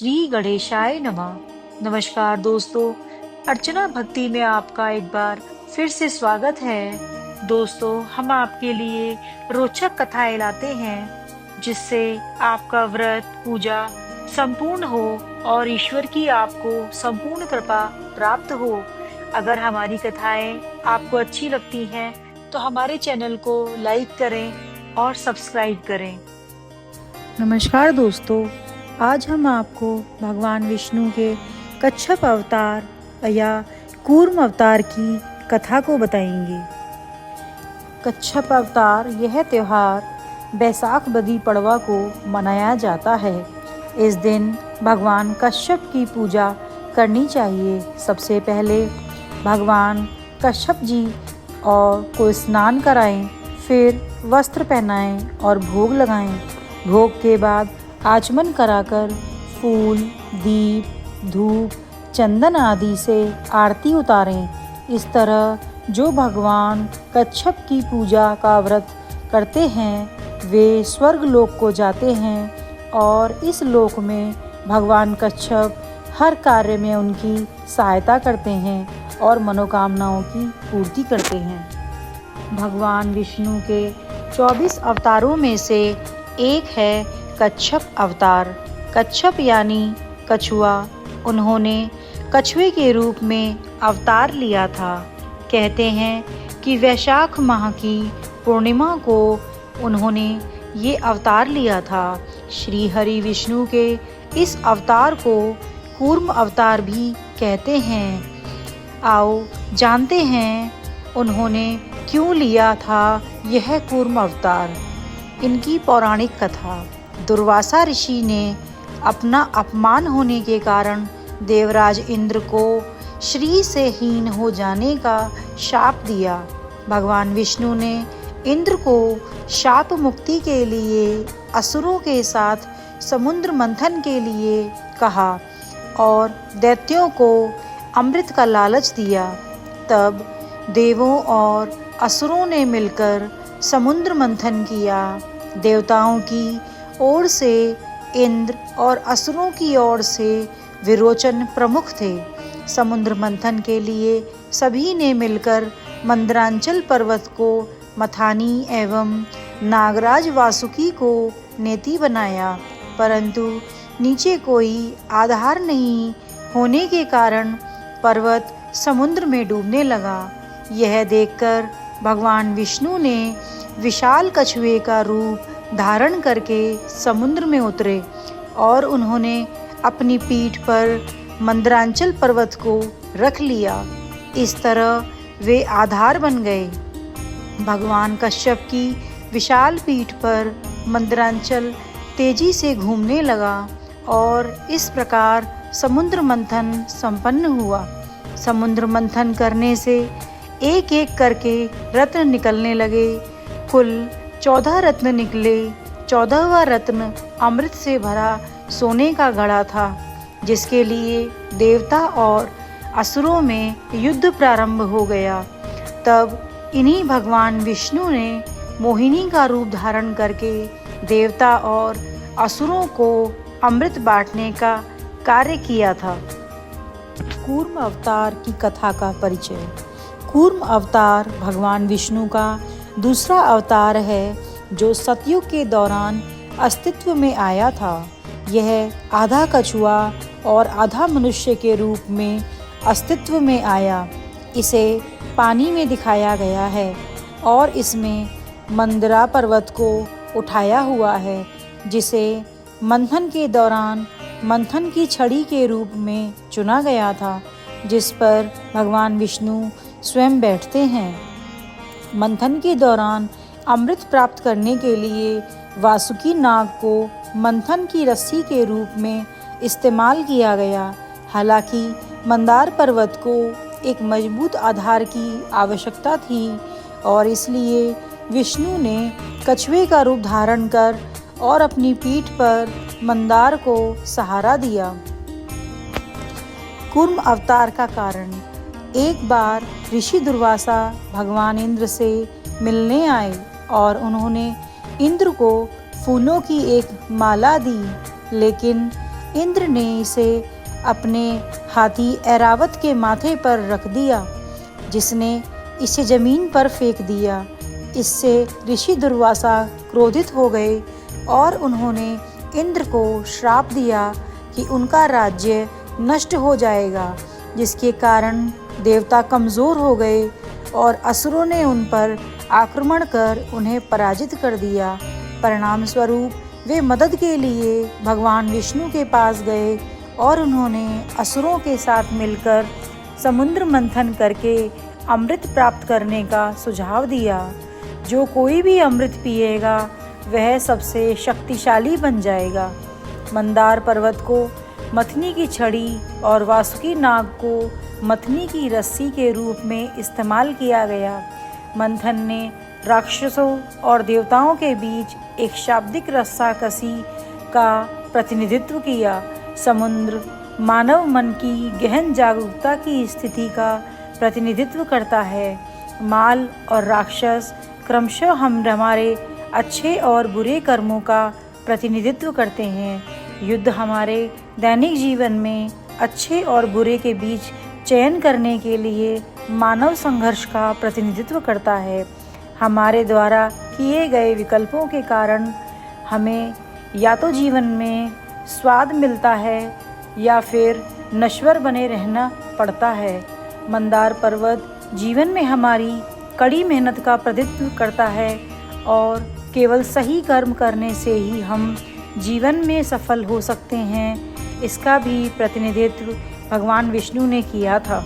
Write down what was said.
श्री गणेशाय नमः। नमस्कार दोस्तों, अर्चना भक्ति में आपका एक बार फिर से स्वागत है। दोस्तों, हम आपके लिए रोचक कथाएं लाते हैं जिससे आपका व्रत पूजा संपूर्ण हो और ईश्वर की आपको संपूर्ण कृपा प्राप्त हो। अगर हमारी कथाएं आपको अच्छी लगती हैं तो हमारे चैनल को लाइक करें और सब्सक्राइब करें। नमस्कार दोस्तों, आज हम आपको भगवान विष्णु के कच्छप अवतार या कूर्म अवतार की कथा को बताएंगे। कच्छप अवतार यह त्योहार बैसाख बदी पड़वा को मनाया जाता है। इस दिन भगवान कश्यप की पूजा करनी चाहिए। सबसे पहले भगवान कश्यप जी को स्नान कराएं, फिर वस्त्र पहनाएं और भोग लगाएं। भोग के बाद आचमन कराकर फूल, दीप, धूप, चंदन आदि से आरती उतारें। इस तरह जो भगवान कच्छप की पूजा का व्रत करते हैं वे स्वर्ग लोक को जाते हैं और इस लोक में भगवान कच्छप हर कार्य में उनकी सहायता करते हैं और मनोकामनाओं की पूर्ति करते हैं। भगवान विष्णु के 24 अवतारों में से एक है कच्छप अवतार। कच्छप यानी कछुआ। उन्होंने कछुए के रूप में अवतार लिया था। कहते हैं कि वैशाख माह की पूर्णिमा को उन्होंने ये अवतार लिया था। श्री हरि विष्णु के इस अवतार को कूर्म अवतार भी कहते हैं। आओ जानते हैं उन्होंने क्यों लिया था यह कूर्म अवतार। इनकी पौराणिक कथा। दुर्वासा ऋषि ने अपना अपमान होने के कारण देवराज इंद्र को श्री से हीन हो जाने का शाप दिया। भगवान विष्णु ने इंद्र को शाप मुक्ति के लिए असुरों के साथ समुद्र मंथन के लिए कहा और दैत्यों को अमृत का लालच दिया। तब देवों और असुरों ने मिलकर समुद्र मंथन किया। देवताओं की ओर से इंद्र और असुरों की ओर से विरोचन प्रमुख थे। समुद्र मंथन के लिए सभी ने मिलकर मंदरांचल पर्वत को मथानी एवं नागराज वासुकी को नेति बनाया, परंतु नीचे कोई आधार नहीं होने के कारण पर्वत समुद्र में डूबने लगा। यह देखकर भगवान विष्णु ने विशाल कछुए का रूप धारण करके समुद्र में उतरे और उन्होंने अपनी पीठ पर मंदरांचल पर्वत को रख लिया। इस तरह वे आधार बन गए। भगवान कश्यप की विशाल पीठ पर मंदरांचल तेजी से घूमने लगा और इस प्रकार समुद्र मंथन संपन्न हुआ। समुद्र मंथन करने से एक एक करके रत्न निकलने लगे। कुल 14 रत्न निकले। 14वां रत्न अमृत से भरा सोने का घड़ा था, जिसके लिए देवता और असुरों में युद्ध प्रारंभ हो गया। तब इन्हीं भगवान विष्णु ने मोहिनी का रूप धारण करके देवता और असुरों को अमृत बांटने का कार्य किया था। कूर्म अवतार की कथा का परिचय। कूर्म अवतार भगवान विष्णु का दूसरा अवतार है जो सतयुग के दौरान अस्तित्व में आया था। यह आधा कछुआ और आधा मनुष्य के रूप में अस्तित्व में आया। इसे पानी में दिखाया गया है और इसमें मंदरा पर्वत को उठाया हुआ है, जिसे मंथन के दौरान मंथन की छड़ी के रूप में चुना गया था, जिस पर भगवान विष्णु स्वयं बैठते हैं। मंथन के दौरान अमृत प्राप्त करने के लिए वासुकी नाग को मंथन की रस्सी के रूप में इस्तेमाल किया गया। हालांकि मंदार पर्वत को एक मजबूत आधार की आवश्यकता थी और इसलिए विष्णु ने कछुए का रूप धारण कर और अपनी पीठ पर मंदार को सहारा दिया। कूर्म अवतार का कारण। एक बार ऋषि दुर्वासा भगवान इंद्र से मिलने आए और उन्होंने इंद्र को फूलों की एक माला दी, लेकिन इंद्र ने इसे अपने हाथी ऐरावत के माथे पर रख दिया, जिसने इसे जमीन पर फेंक दिया। इससे ऋषि दुर्वासा क्रोधित हो गए और उन्होंने इंद्र को श्राप दिया कि उनका राज्य नष्ट हो जाएगा, जिसके कारण देवता कमज़ोर हो गए और असुरों ने उन पर आक्रमण कर उन्हें पराजित कर दिया। परिणाम स्वरूप वे मदद के लिए भगवान विष्णु के पास गए और उन्होंने असुरों के साथ मिलकर समुद्र मंथन करके अमृत प्राप्त करने का सुझाव दिया। जो कोई भी अमृत पिएगा वह सबसे शक्तिशाली बन जाएगा। मंदार पर्वत को मथनी की छड़ी और वासुकी नाग को मथनी की रस्सी के रूप में इस्तेमाल किया गया। मंथन ने राक्षसों और देवताओं के बीच एक शाब्दिक रस्साकसी का प्रतिनिधित्व किया। समुद्र मानव मन की गहन जागरूकता की स्थिति का प्रतिनिधित्व करता है। माल और राक्षस क्रमशः हमारे अच्छे और बुरे कर्मों का प्रतिनिधित्व करते हैं। युद्ध हमारे दैनिक जीवन में अच्छे और बुरे के बीच चयन करने के लिए मानव संघर्ष का प्रतिनिधित्व करता है। हमारे द्वारा किए गए विकल्पों के कारण हमें या तो जीवन में स्वाद मिलता है या फिर नश्वर बने रहना पड़ता है। मंदार पर्वत जीवन में हमारी कड़ी मेहनत का प्रतिनिधित्व करता है और केवल सही कर्म करने से ही हम जीवन में सफल हो सकते हैं। इसका भी प्रतिनिधित्व भगवान विष्णु ने किया था।